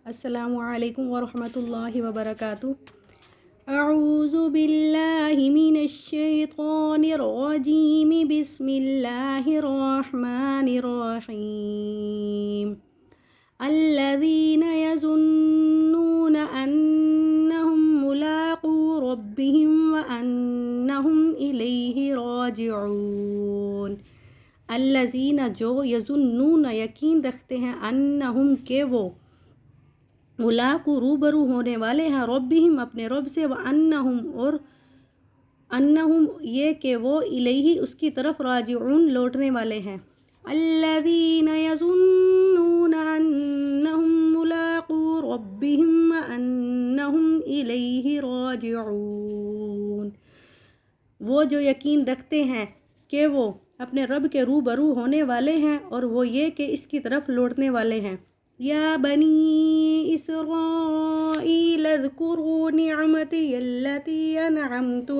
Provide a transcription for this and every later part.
السلام علیکم ورحمۃ اللہ وبرکاتہ۔ اعوذ باللہ من الشیطان الرجیم، بسم اللہ الرحمن الرحیم۔ الذین یظنون انہم ملاقو ربہم وانہم الیہ راجعون۔ الذین جو، یظنون یقین رکھتے ہیں، انہم کہ وہ، ملاقو روبرو ہونے والے ہیں، ربہم اپنے رب سے، وانہم اور انہم یہ کہ وہ، الیہ اس کی طرف، راجعون لوٹنے والے ہیں۔ الذین یظنون انہم ملاقو ربہم وانہم الیہ راجعون، وہ جو یقین رکھتے ہیں کہ وہ اپنے رب کے روبرو ہونے والے ہیں اور وہ یہ کہ اس کی طرف لوٹنے والے ہیں۔ یا بنی اسرائیل اذکروا نعمتی التی انعمت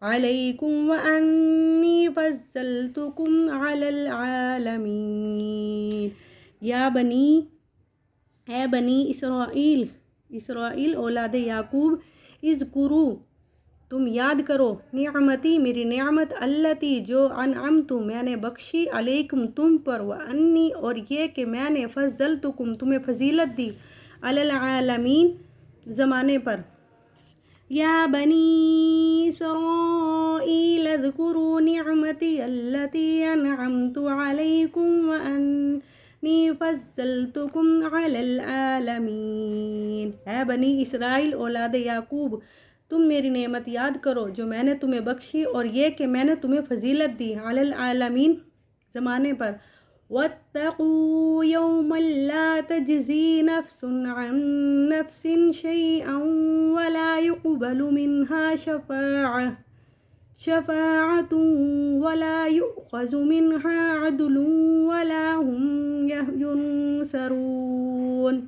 علیکم وانی فضلتکم علی العالمین۔ یا بنی، اے بنی اسرائیل اولاد یعقوب، اذکروا تم یاد کرو، نعمتی میری نعمت، التی جو، انعمت میں نے بخشی، علیکم تم پر، وانی اور یہ کہ میں نے، فضلتکم تمہیں فضیلت دی، علی العالمین زمانے پر۔ یا بنی اسرائیل اذکروا نعمتی التی انعمت علیکم وانی فضلتکم علی العالمین۔ اے بنی اسرائیل اولاد یعقوب، تم میری نعمت یاد کرو جو میں نے تمہیں بخشی اور یہ کہ میں نے تمہیں فضیلت دی، علی العالمین زمانے پر۔ واتقوا یوما لا تجزی نفس عن نفس شیئا ولا يقبل منها شفاعة ولا يؤخذ منها عدل ولا هم ينصرون۔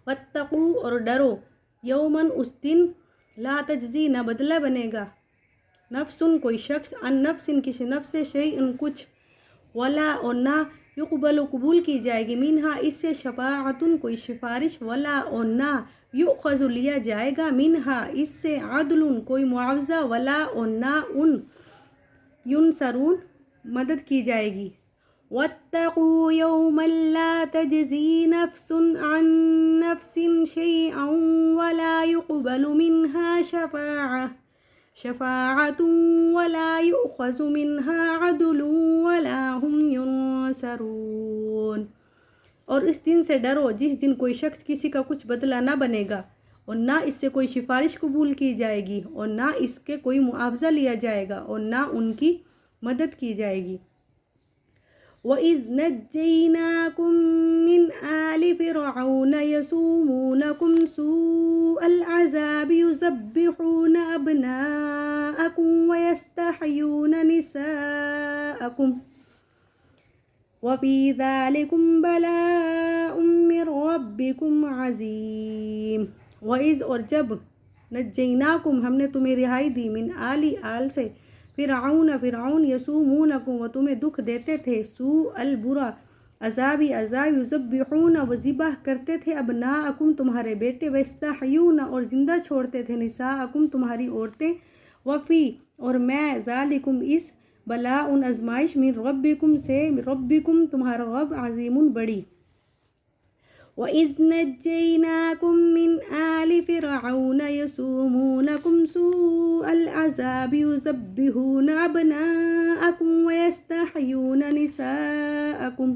واتقوا اور ڈرو، یومن اس دن، لا تجزی نہ بدلہ بنے گا، نفسن کوئی شخص، ان نفسن کسی نفس سے، شیئن کچھ، ولا اور نہ، یقبل قبول کی جائے گی، منہا اس سے، شفاعتن کوئی سفارش، ولا اور نہ، یؤخذ لیا جائے گا، منہا اس سے، عدل کوئی معاوضہ، ولا اور نہ ان، ینصرون مدد کی جائے گی۔ واتقوا یوما لا تجزی نفس عن نفس شیئا ولا يقبل منها شفاعة ولا يؤخذ منها عدل ولا هم ينصرون۔ اور اس دن سے ڈرو جس دن کوئی شخص کسی کا کچھ بدلہ نہ بنے گا اور نہ اس سے کوئی سفارش قبول کی جائے گی اور نہ اس کے کوئی معاوضہ لیا جائے گا اور نہ ان کی مدد کی جائے گی۔ وَإِذْ نَجَّيْنَاكُمْ مِنْ آلِ فِرْعَوْنَ يَسُومُونَكُمْ سُوءَ الْعَذَابِ يُذَبِّحُونَ أَبْنَاءَكُمْ وَيَسْتَحْيُونَ نِسَاءَكُمْ وَفِي ذَلِكُمْ بَلَاءٌ مِّن رَّبِّكُمْ عَظِيمٌ۔ وَإِذْ اور جب، نجیناکم ہم نے تمہیں رہائی دی، من آل سے، فرعون، یسومونکم وہ تمہیں دکھ دیتے تھے، سوء البرا عذاب، یذبحون وہ ذبح کرتے تھے، ابناءکم تمہارے بیٹے، ویستحیون اور زندہ چھوڑتے تھے، نساءکم تمہاری عورتیں، وفی اور میں، ذالکم اس، بلاء آزمائش، من ربکم سے، ربکم تمہارا رب، عظیم بڑی۔ وَإِذْ نَجَّيْنَاكُمْ مِنْ آلِ فِرْعَوْنَ يَسُومُونَكُمْ سُوءَ الْعَذَابِ يُذَبِّحُونَ أَبْنَاءَكُمْ وَيَسْتَحْيُونَ نِسَاءَكُمْ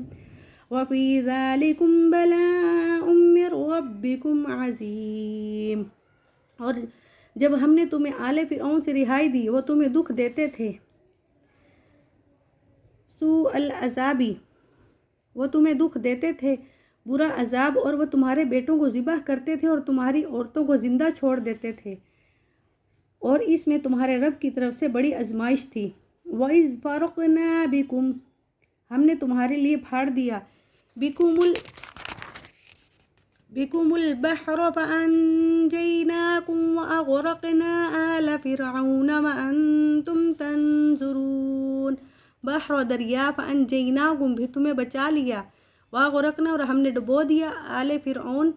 وَفِي ذَلِكُمْ بَلَاءٌ مِّن رَّبِّكُمْ عَظِيمٌ۔ اور جب ہم نے تمہیں آل فرعون سے رہائی دی، وہ تمہیں دکھ دیتے تھے، سوء العذابی وہ تمہیں دکھ دیتے تھے، برا عذاب، اور وہ تمہارے بیٹوں کو ذبح کرتے تھے اور تمہاری عورتوں کو زندہ چھوڑ دیتے تھے، اور اس میں تمہارے رب کی طرف سے بڑی آزمائش تھی۔ وَإِذْ فَرَقْنَا بِكُمْ ہم نے تمہارے لیے پھاڑ دیا، بِكُمُ الْبَحْرَ فَأَنْجَيْنَاكُمْ وَأَغْرَقْنَا آلَ فِرْعَوْنَ وَأَنْتُمْ تَنْظُرُونَ۔ بحر دریا، فَأَنْجَيْنَاكُمْ پھر تمہیں بچا لیا، وَغَرَقْنَا اور ہم نے ڈبو دیا آل فرعون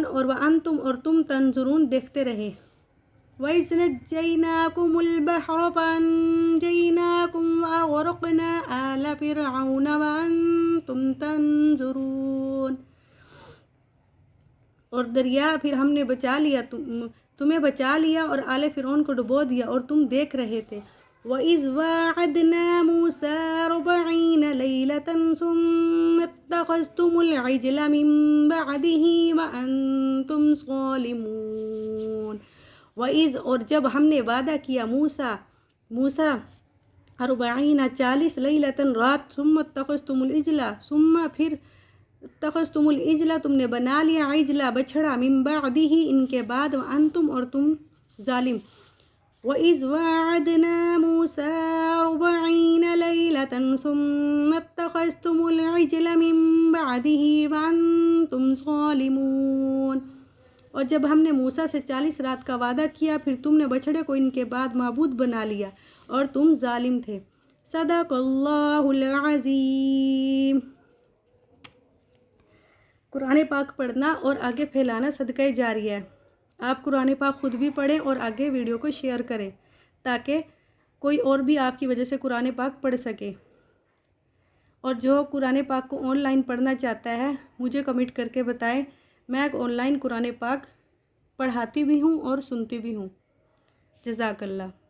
اور وَأَنْتُمْ اور تم تنظرون دیکھتے رہے۔ وَإِذْ نَجَّيْنَاكُمُ الْبَحْرَ فَأَنْجَيْنَاكُمْ وَأَغْرَقْنَا آلَ فِرْعَوْنَ وَأَنْتُمْ تَنْظُرُونَ۔ اور دریا پھر ہم نے بچا لیا تمہیں بچا لیا اور آل فرعون کو ڈبو دیا اور تم دیکھ رہے تھے۔ وَإِذْ وَاعَدْنَا مُوسَىٰ 40 لَيْلَةً ثُمَّ اتَّخَذْتُمُ الْعِجْلَ مِن بَعْدِهِ وَأَنْتُمْ ظَالِمُونَ۔ وَإِذْ اور جب ہم نے وعدہ کیا موسیٰ 40 لیلۃ رات ثم اتخذتم العجل ثم پھر اتخذتم العجل تم نے بنا لیا عجلا بچھڑا من بعدہ ان کے بعد وانتم اور تم ظالم۔ وَإِذْ وَاعَدْنَا مُوسَىٰ 40 لَيْلَةً ثُمَّ اتَّخَذْتُمُ الْعِجْلَ مِن بَعْدِهِ وَأَنْتُمْ ظَالِمُونَ۔ اور جب ہم نے موسیٰ سے 40 رات کا وعدہ کیا پھر تم نے بچھڑے کو ان کے بعد معبود بنا لیا اور تم ظالم تھے۔ صدق اللہ العظیم۔ قرآن پاک پڑھنا اور آگے پھیلانا صدقہ جاریہ ہے۔ آپ قرآن پاک خود بھی پڑھیں اور آگے ویڈیو کو شیئر کریں تاکہ کوئی اور بھی آپ کی وجہ سے قرآن پاک پڑھ سکے۔ اور جو قرآن پاک کو آن لائن پڑھنا چاہتا ہے مجھے کمنٹ کر کے بتائیں، میں آن لائن قرآن پاک پڑھاتی بھی ہوں اور سنتی بھی ہوں۔ جزاک اللہ۔